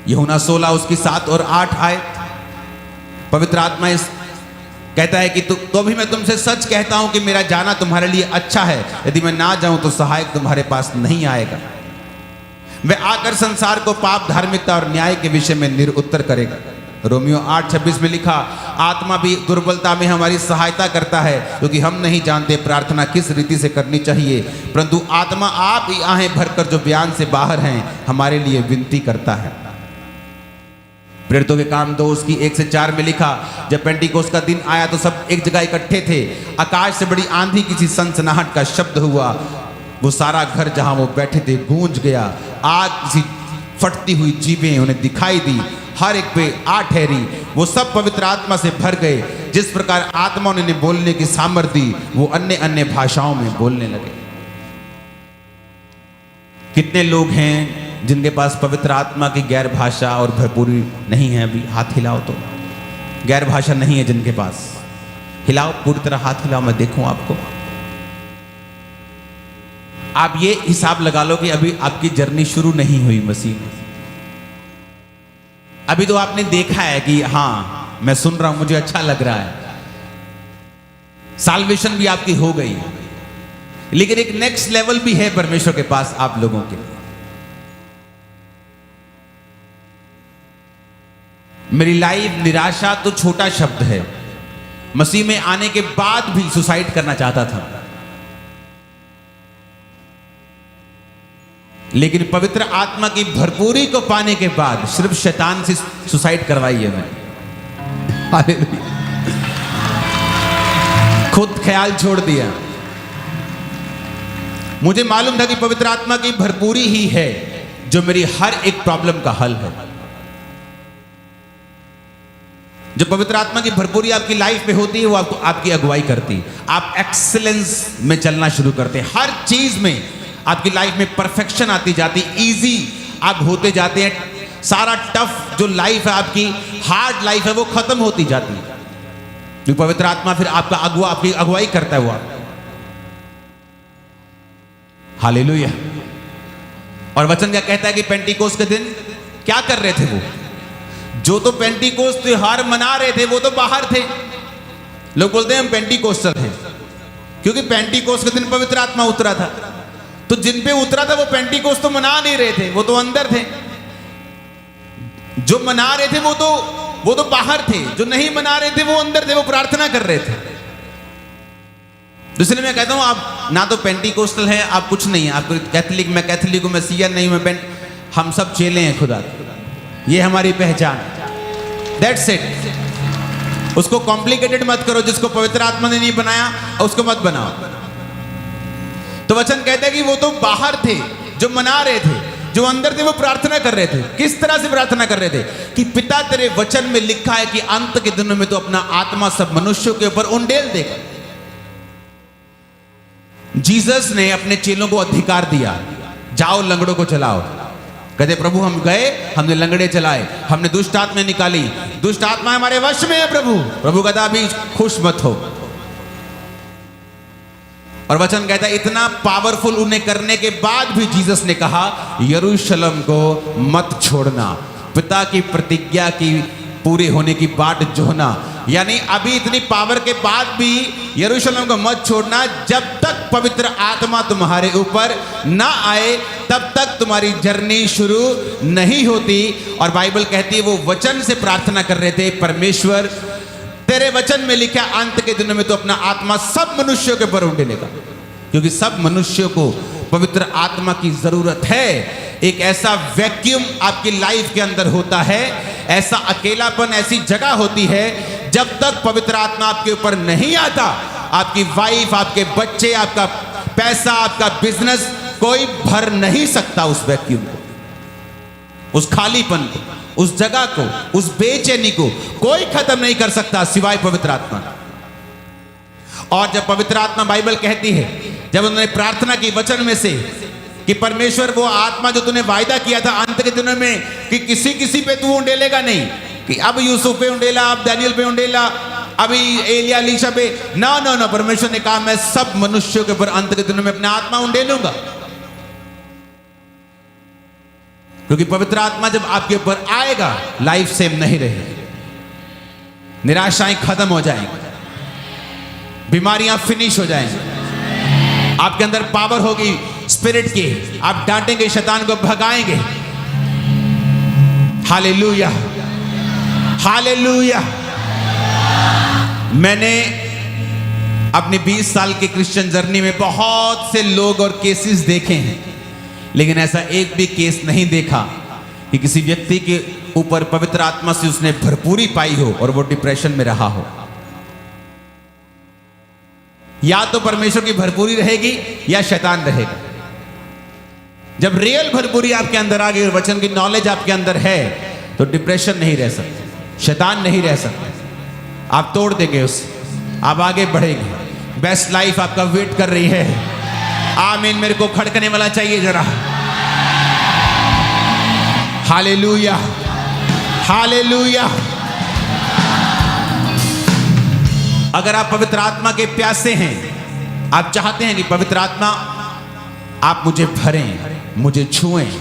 यूहन्ना 16 उसकी 7 और 8 आयत, पवित्र आत्मा इस कहता है कि तो भी मैं तुमसे सच कहता हूं कि मेरा जाना तुम्हारे लिए अच्छा है, यदि मैं ना जाऊं तो सहायक तुम्हारे पास नहीं आएगा। वह आकर संसार को पाप, धार्मिकता और न्याय के विषय में निरुत्तर करेगा। रोमियो 8:26 में लिखा, आत्मा भी दुर्बलता में हमारी सहायता करता है, क्योंकि हम नहीं जानते प्रार्थना किस रीति से करनी चाहिए, परंतु आत्मा आप ही आहें भरकर जो बयान से बाहर हैं हमारे लिए विनती करता है। प्रेरितों के काम 2 उसकी 1 से 4 में लिखा, जब पेंटिकोस्ट का दिन आया तो सब एक जगह इकट्ठे थे। आकाश से बड़ी आंधी किसी सनसनाहट का शब्द हुआ, वो सारा घर जहां वो बैठे थे गूंज गया। आग किसी फटती हुई जीभें उन्हें दिखाई दी, हर एक पे आ ठहरी। वो सब पवित्र आत्मा से भर गए, जिस प्रकार आत्मा ने बोलने की सामर्थ्य दी, वो अन्य अन्य भाषाओं में बोलने लगे। कितने लोग हैं जिनके पास पवित्र आत्मा की गैर भाषा और भरपूरी नहीं है? अभी हाथ हिलाओ तो। गैर भाषा नहीं है जिनके पास, हिलाओ, पूरी तरह हाथ हिलाओ, मैं देखूं आपको। आप ये हिसाब लगा लो कि अभी आपकी जर्नी शुरू नहीं हुई मसीह में। अभी तो आपने देखा है कि हाँ मैं सुन रहा हूं, मुझे अच्छा लग रहा है, साल्वेशन भी आपकी हो गई, लेकिन एक नेक्स्ट लेवल भी है परमेश्वर के पास आप लोगों के लिए। मेरी लाइफ निराशा तो छोटा शब्द है, मसीह में आने के बाद भी सुसाइड करना चाहता था, लेकिन पवित्र आत्मा की भरपूरी को पाने के बाद सिर्फ शैतान से सुसाइड करवाई है मैंने। हालेलुया। खुद ख्याल छोड़ दिया। मुझे मालूम था कि पवित्र आत्मा की भरपूरी ही है जो मेरी हर एक प्रॉब्लम का हल है। जो पवित्र आत्मा की भरपूरी आपकी लाइफ में होती है, वो आपको आपकी अगुवाई करती है। आप एक्सीलेंस में चलना शुरू करते हैं, हर चीज में आपकी लाइफ में परफेक्शन आती जाती, इजी आप होते जाते हैं। सारा टफ जो लाइफ है आपकी, हार्ड लाइफ है, वो खत्म होती जाती है, क्योंकि पवित्र आत्मा फिर आपका अगुआ, आपकी अगुवाई करता है वो। हालेलुया। और वचन क्या कहता है कि पेंटिकोस्ट के दिन क्या कर रहे थे वो? जो तो पेंटिकोस्ट त्योहार मना रहे थे वो तो बाहर थे। लोग बोलते हैं हम पेंटिकोस्टल हैं, क्योंकि पेंटिकोस्ट के दिन पवित्र आत्मा उतरा था। तो जिन पे उतरा था वो पेंटिकोस्ट तो मना नहीं रहे थे, वो तो अंदर थे। जो मना रहे थे वो तो बाहर थे, जो नहीं मना रहे थे वो अंदर थे, वो प्रार्थना कर रहे थे। इसलिए मैं कहता हूं आप ना तो पेंटिकोस्टल हैं, आप कुछ नहीं है, आप कैथोलिक, मैं कैथोलिक हूं, मैं सियन नहीं हूं, हम सब चेले हैं खुदा, ये हमारी पहचान। That's it. उसको कॉम्प्लिकेटेड मत करो, जिसको पवित्र आत्मा ने नहीं बनाया उसको मत बनाओ। तो वचन कहता है कि वो तो बाहर थे जो मना रहे थे, जो अंदर थे वो प्रार्थना कर रहे थे। किस तरह से प्रार्थना कर रहे थे? कि पिता तेरे वचन में लिखा है कि अंत के दिनों में तो अपना आत्मा सब मनुष्यों के ऊपर उंडेल देगा। जीसस ने अपने चेलों को अधिकार दिया, जाओ लंगड़ों को चलाओ। कहते प्रभु हम गए, हमने लंगड़े चलाए, हमने दुष्ट आत्मा निकाली, दुष्ट आत्मा हमारे वश में है प्रभु। प्रभु कहता अभी खुश मत हो, और वचन कहता है इतना पावरफुल उन्हें करने के बाद भी जीसस ने कहा यरूशलेम को मत छोड़ना, पिता की प्रतिज्ञा की पूरे होने की बाट जोहना। यानी अभी इतनी पावर के बाद भी यरूशलेम को मत छोड़ना, जब तक पवित्र आत्मा तुम्हारे ऊपर ना आए तब तक तुम्हारी जर्नी शुरू नहीं होती। और बाइबल कहती है वो वचन से प्रार्थना कर रहे थे, परमेश्वर तेरे वचन में लिखा अंत के दिनों में तो अपना आत्मा सब मनुष्यों के ऊपर उंडेलेगा, क्योंकि सब मनुष्यों को पवित्र आत्मा की जरूरत है। एक ऐसा वैक्यूम आपकी लाइफ के अंदर होता है, ऐसा अकेलापन, ऐसी जगह होती है जब तक पवित्र आत्मा आपके ऊपर नहीं आता, आपकी वाइफ, आपके बच्चे, आपका पैसा, आपका बिजनेस, कोई भर नहीं सकता उस वैक्यूम को, उस खालीपन को, उस जगह को, उस बेचैनी को कोई खत्म नहीं कर सकता सिवाय पवित्र आत्मा। और जब पवित्र आत्मा, बाइबल कहती है जब उन्होंने प्रार्थना की वचन में से कि परमेश्वर वो आत्मा जो तूने वायदा किया था अंत के दिनों में कि किसी किसी पे तू उंडेलेगा नहीं, कि अब यूसुफ पे उंडेला, अब दानियल पे उंडेला, अभी एलिया एलीशा पे, नो नो नो, परमेश्वर ने कहा मैं सब मनुष्यों के ऊपर अंत के दिनों में अपना आत्मा उंडेलूंगा। क्योंकि पवित्र आत्मा जब आपके ऊपर आएगा लाइफ सेम नहीं रहेगी, निराशाएं खत्म हो जाएंगी, बीमारियां फिनिश हो जाएंगी, आपके अंदर पावर होगी स्पिरिट की, आप डांटेंगे, शैतान को भगाएंगे। Hallelujah, hallelujah. मैंने अपनी 20 साल की क्रिश्चियन जर्नी में बहुत से लोग और केसेस देखे हैं, लेकिन ऐसा एक भी केस नहीं देखा कि किसी व्यक्ति के ऊपर पवित्र आत्मा से उसने भरपूरी पाई हो और वो डिप्रेशन में रहा हो। या तो परमेश्वर की भरपूरी रहेगी या शैतान रहेगा। जब रियल भरपूरी आपके अंदर आ गई और वचन की नॉलेज आपके अंदर है तो डिप्रेशन नहीं रह सकता, शैतान नहीं रह सकता, आप तोड़ देंगे उसे, आप आगे बढ़ेंगे। बेस्ट लाइफ आपका वेट कर रही है। आमीन। मेरे को खड़कने वाला चाहिए जरा। Hallelujah, hallelujah. अगर आप पवित्र आत्मा के प्यासे हैं, आप चाहते हैं कि पवित्र आत्मा आप मुझे भरें, मुझे छुएं,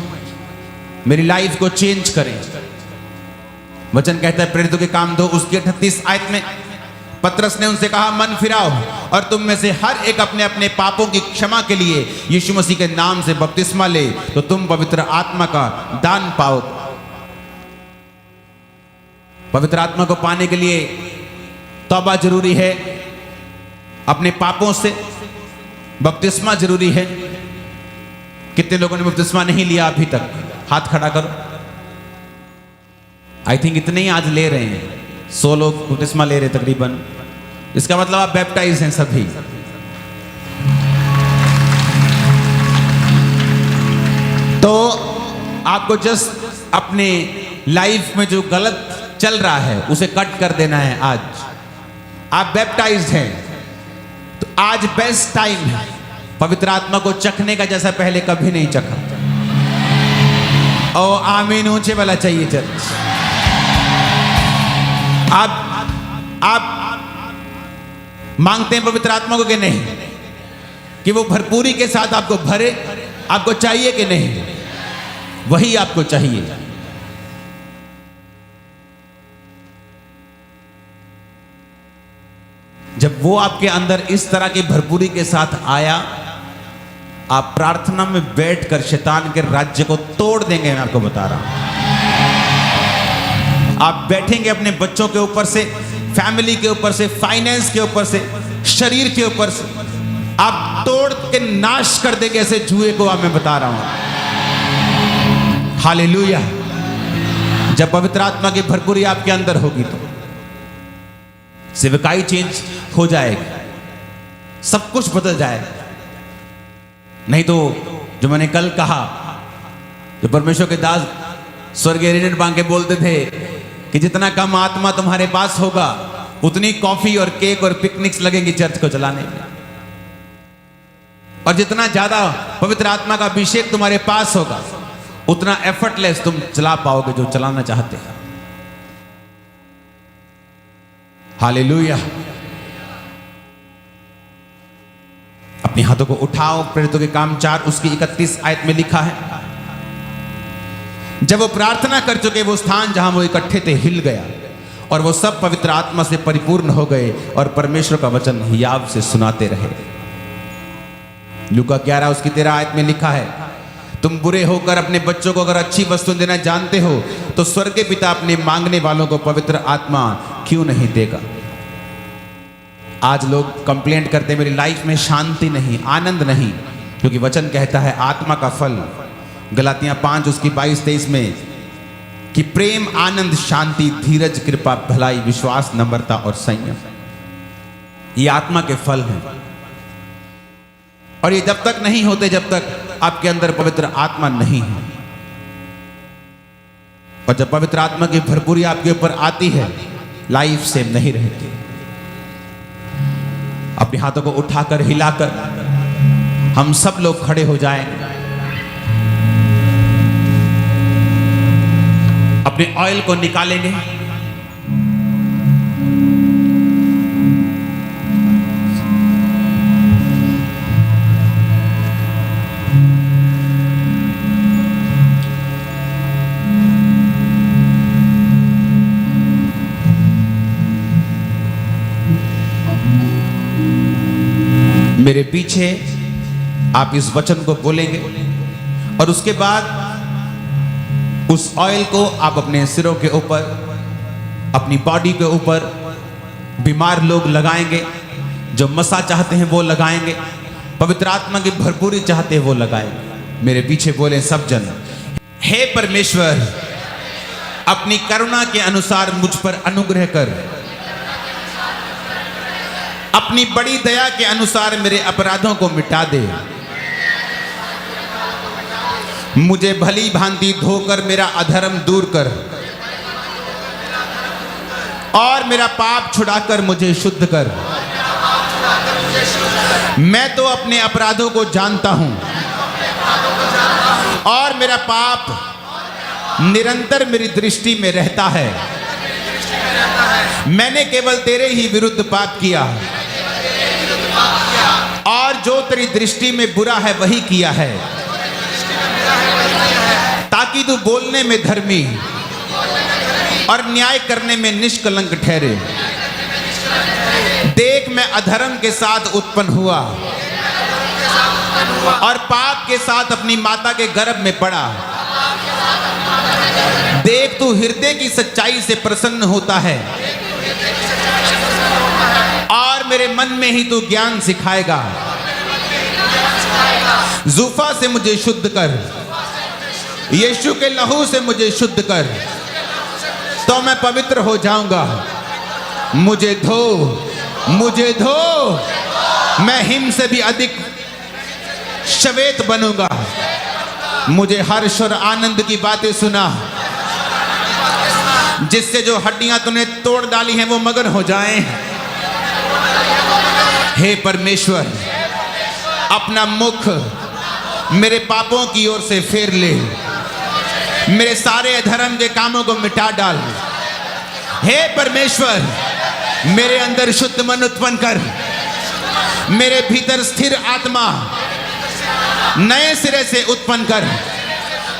मेरी लाइफ को चेंज करें। वचन कहता है प्रेरितों के काम 2 उसकी 38 आयत में पतरस ने उनसे कहा मन फिराओ और तुम में से हर एक अपने अपने पापों की क्षमा के लिए यीशु मसीह के नाम से बपतिस्मा ले तो तुम पवित्र आत्मा का दान पाओ। पवित्र आत्मा को पाने के लिए तौबा जरूरी है, अपने पापों से बपतिस्मा जरूरी है। कितने लोगों ने बपतिस्मा नहीं लिया अभी तक? हाथ खड़ा करो। आई थिंक इतने ही आज ले रहे हैं, 100 लोग बपतिस्मा ले रहे तकरीबन। इसका मतलब आप बैप्टाइज हैं सभी। तो आपको जस्ट अपने लाइफ में जो गलत चल रहा है उसे कट कर देना है। आज आप बैप्टाइज्ड हैं तो आज बेस्ट टाइम है पवित्र आत्मा को चखने का, जैसा पहले कभी नहीं चखा। ओ आमीन, ऊंचे वाला चाहिए चर्च। आप मांगते हैं पवित्र आत्मा को कि नहीं, कि वो भरपूरी के साथ आपको भरे? आपको चाहिए कि नहीं? वही आपको चाहिए। जब वो आपके अंदर इस तरह की भरपूरी के साथ आया, आप प्रार्थना में बैठकर शैतान के राज्य को तोड़ देंगे। मैं आपको बता रहा हूं, आप बैठेंगे अपने बच्चों के ऊपर से, फैमिली के ऊपर से, फाइनेंस के ऊपर से, शरीर के ऊपर से, आप तोड़ के नाश कर देंगे ऐसे जुए को। आप मैं बता रहा हूं। हालेलुया। जब पवित्र आत्मा की भरपूरी आपके अंदर होगी तो सेवकाई चेंज हो जाएगी, सब कुछ बदल जाएगा। नहीं तो जो मैंने कल कहा, जो परमेश्वर के दास स्वर्गीय रेजेंट बांके बोलते थे कि जितना कम आत्मा तुम्हारे पास होगा उतनी कॉफी और केक और पिकनिक्स लगेंगी चर्च को चलाने में, और जितना ज्यादा पवित्र आत्मा का अभिषेक तुम्हारे पास होगा उतना एफर्टलेस तुम चला पाओगे जो चलाना चाहते हैं। हालेलुया। अपने हाथों को उठाओ। प्रेरितों के काम 4 उसकी 31 आयत में लिखा है, जब वो प्रार्थना कर चुके वो स्थान जहां वो इकट्ठे थे हिल गया और वो सब पवित्र आत्मा से परिपूर्ण हो गए और परमेश्वर का वचन हियाव से सुनाते रहे। लूका 11 उसकी 13 आयत में लिखा है, तुम बुरे होकर अपने बच्चों को अगर अच्छी वस्तु देना जानते हो तो स्वर्ग के पिता अपने मांगने वालों को पवित्र आत्मा क्यों नहीं देगा। आज लोग कंप्लेंट करते हैं मेरी लाइफ में शांति नहीं, आनंद नहीं, क्योंकि वचन कहता है आत्मा का फल गलातियां 5 उसकी 22-23 में कि प्रेम, आनंद, शांति, धीरज, कृपा, भलाई, विश्वास, नम्रता और संयम, ये आत्मा के फल हैं। और ये जब तक नहीं होते जब तक आपके अंदर पवित्र आत्मा नहीं है। और जब पवित्र आत्मा की भरपूरी आपके ऊपर आती है, लाइफ सेम नहीं रहती। अपने हाथों को उठाकर हिलाकर हम सब लोग खड़े हो जाएंगे। अपने ऑयल को निकालेंगे। मेरे पीछे आप इस वचन को बोलेंगे और उसके बाद उस ऑयल को आप अपने सिरों के ऊपर, अपनी बॉडी के ऊपर, बीमार लोग लगाएंगे, जो मसा चाहते हैं वो लगाएंगे, पवित्र आत्मा की भरपूरी चाहते हैं वो लगाएंगे। मेरे पीछे बोले सब जन, हे परमेश्वर अपनी करुणा के अनुसार मुझ पर अनुग्रह कर, अपनी बड़ी दया के अनुसार मेरे अपराधों को मिटा दे, मुझे भली भांति धोकर मेरा अधर्म दूर कर और मेरा पाप छुड़ाकर मुझे शुद्ध कर। मैं तो अपने अपराधों को जानता हूं और मेरा पाप निरंतर मेरी दृष्टि में रहता है। मैंने केवल तेरे ही विरुद्ध पाप किया और जो तेरी दृष्टि में बुरा है वही किया है, ताकि तू बोलने में धर्मी और न्याय करने में निष्कलंक ठहरे। देख मैं अधर्म के साथ उत्पन्न हुआ और पाप के साथ अपनी माता के गर्भ में पड़ा। देख तू हृदय की सच्चाई से प्रसन्न होता है और मेरे मन में ही तू ज्ञान सिखाएगा। जूफा से मुझे शुद्ध कर, यीशु के लहू से मुझे शुद्ध कर, तो मैं पवित्र हो जाऊंगा। मुझे धो, मुझे धो, मैं हिम से भी अधिक श्वेत बनूंगा। मुझे हर्ष और आनंद की बातें सुना, जिससे जो हड्डियां तूने तोड़ डाली हैं वो मगन हो जाएं। हे परमेश्वर अपना मुख मेरे पापों की ओर से फेर ले, मेरे सारे अधर्म के कामों को मिटा डाल। हे परमेश्वर मेरे अंदर शुद्ध मन उत्पन्न कर, मेरे भीतर स्थिर आत्मा नए सिरे से उत्पन्न कर,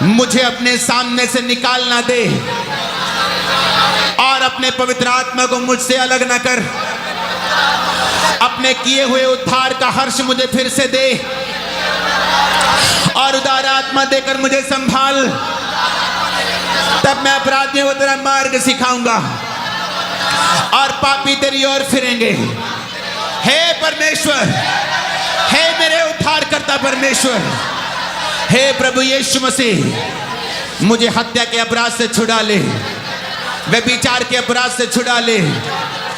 मुझे अपने सामने से निकाल ना दे और अपने पवित्र आत्मा को मुझसे अलग ना कर। अपने किए हुए उद्धार का हर्ष मुझे फिर से दे और उदार आत्मा देकर मुझे संभाल। तब मैं अपराधियों को तेरा मार्ग सिखाऊंगा और पापी तेरी ओर फिरेंगे। हे परमेश्वर, हे मेरे उद्धार करता परमेश्वर, हे प्रभु यीशु मसीह, मुझे हत्या के अपराध से छुड़ा ले, व्यभिचार के अपराध से छुड़ा ले,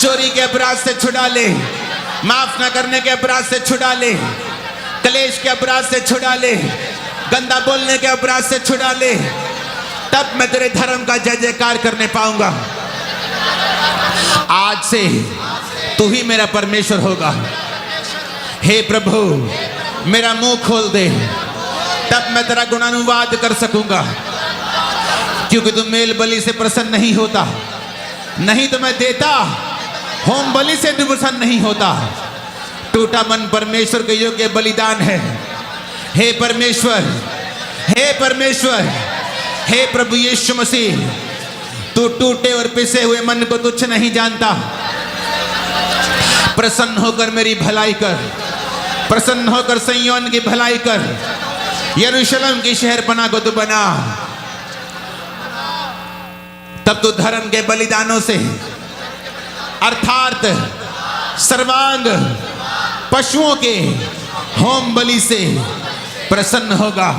चोरी के अपराध से छुड़ा ले, माफ न करने के अपराध से छुड़ा ले, कलेश के अपराध से छुड़ा ले, गंदा बोलने के अपराध से छुड़ा ले। तब मैं तेरे धर्म का जय जयकार करने पाऊंगा। आज से तू ही मेरा परमेश्वर होगा। हे प्रभु मेरा मुंह खोल दे, तब मैं तेरा गुणानुवाद कर सकूंगा, क्योंकि तू मेल बलि से प्रसन्न नहीं होता, नहीं तो मैं देता। होम बलि से तू प्रसन्न नहीं होता। टूटा मन परमेश्वर के योग्य बलिदान है। हे परमेश्वर, हे परमेश्वर, हे प्रभु यीशु मसीह, तू टूटे और पिसे हुए मन को तुच्छ नहीं जानता। प्रसन्न होकर मेरी भलाई कर, प्रसन्न होकर सिय्योन की भलाई कर, यरूशलेम की शहरपनाह को तू बना। तब तू धर्म के बलिदानों से अर्थात सर्वांग पशुओं के होम बलि से प्रसन्न होगा।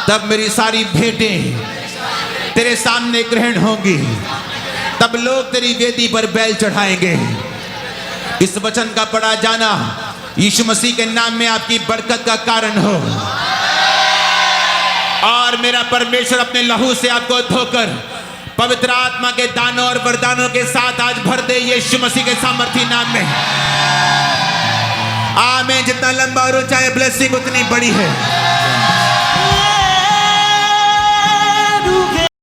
तब मेरी सारी भेंटें तेरे सामने ग्रहण होंगी। तब लोग तेरी वेदी पर बैल चढ़ाएंगे। इस वचन का पढ़ा जाना यीशु मसीह के नाम में आपकी बरकत का कारण हो, और मेरा परमेश्वर अपने लहू से आपको धोकर पवित्र आत्मा के दानों और वरदानों के साथ आज भर दे यीशु मसीह के सामर्थी नाम में। आमीन। जितना लंबा और ऊंचा है ब्लेसिंग उतनी बड़ी है।